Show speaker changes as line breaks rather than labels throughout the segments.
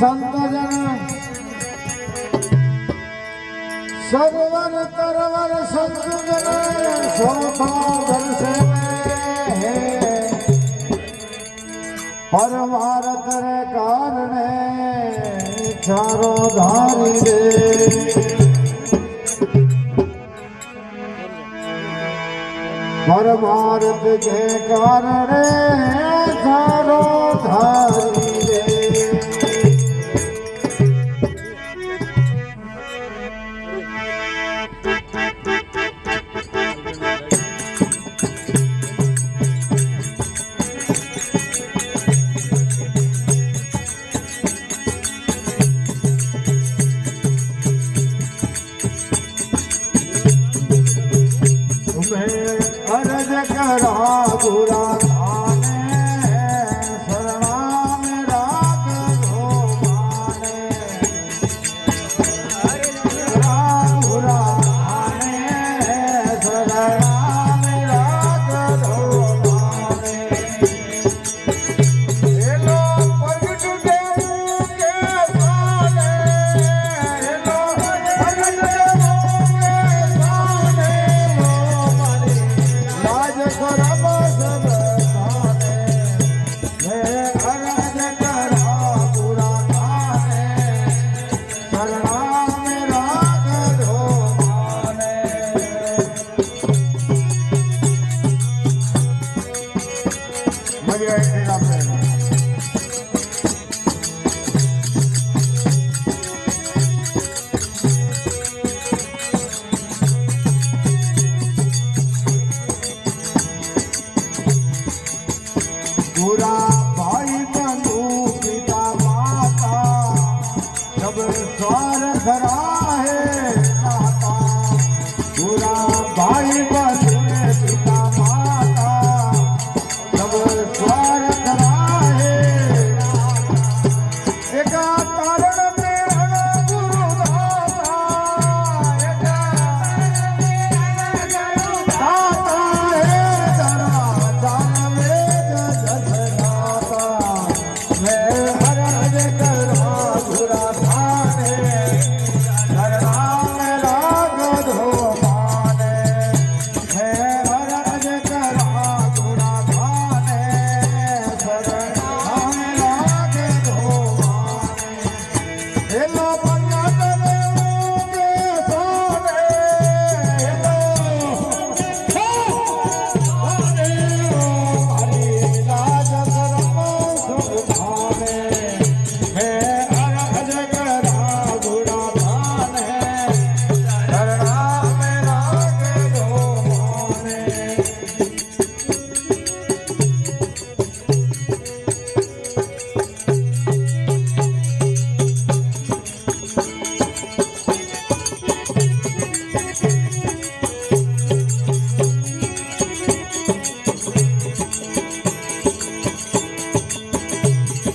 સંતજન server તરવર સંતજન શોભા દર્શે પરમાર્થ રે કારણે ચારો ધારી દે પરમાર્થ કે કારણે ચારો ધારી દે અરજ કરા ગુરા ધાને શરણા મે રાખો માને ગુરા ધાને શરણા મે રાખો માને એલો પ્રગટ દેવું કે સાને એલો પ્રગટ દેવું કે સાને રાજ કરમ સબ સાને મેં અરજ કરા પુરા થાને શરણા મે રાખો માને મજા આવી આપણે पूरा भाई बंधु पिता माता सब स्वार्थ राहे आता पूरा भाई बंधु पिता माता सब स्वार्थ राहे एक कारण में गुरु दाता एक दाता है जरा जान में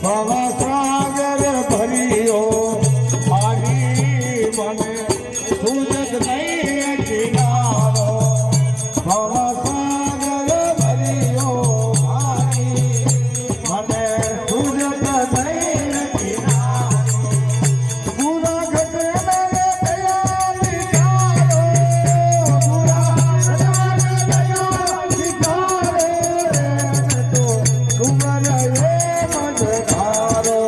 ભવસાગર ભર્યો મારી મને સૂરજ નહીં કિનારો ભવસાગર ભર્યો મારી મને સૂરજ નહીં કિનારો પૂરા ઘટે મેરે દયા નિકારો પૂરા ઘટે દયા નિકારે તો કુંવર મજધારો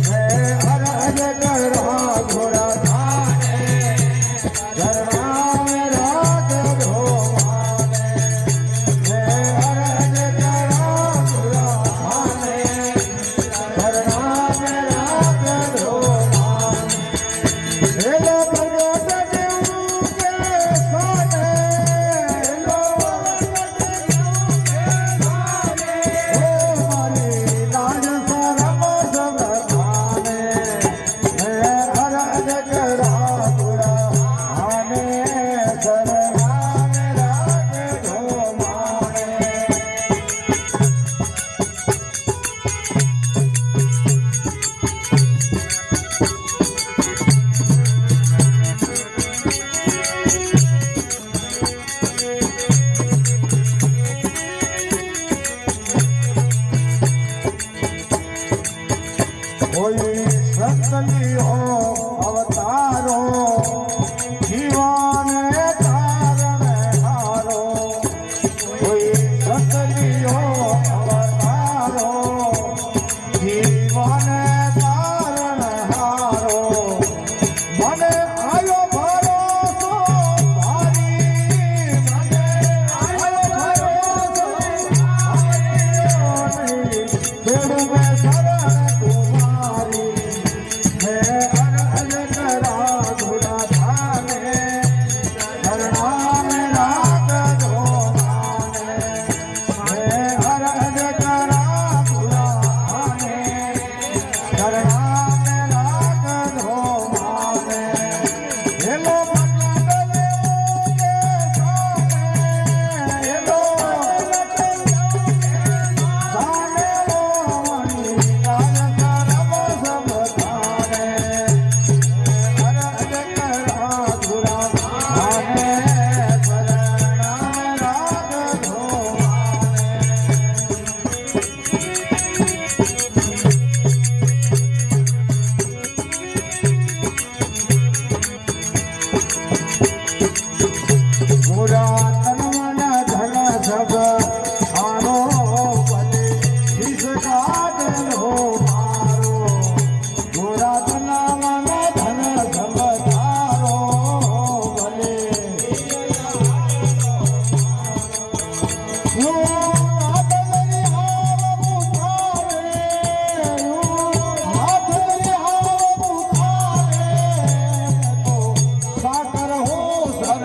મેં અરજ કરા ઘોડા ધાને શરણા મે રાખો માને મેં અરજ કરા ઘોડા ધાને શરણા મે રાખો માને એલો પ્રગટ દેવું કે સાને એલો પ્રગટ દેવું કે સાને મારી લાજ સરમ સબ થાને મેં અરજ કરા પુરા આને શરણા મે રાખો માને કોઈ મને તારણહારો મને આયો ભરોસો ભારી મને આયો ભરોસો ભારી છોડું મેં શરણ તુમારી હે અરજ કરા ધુરા ધાને શરણામે રાખજો માને હે અરજ કરા ધુરા ધાને શરણા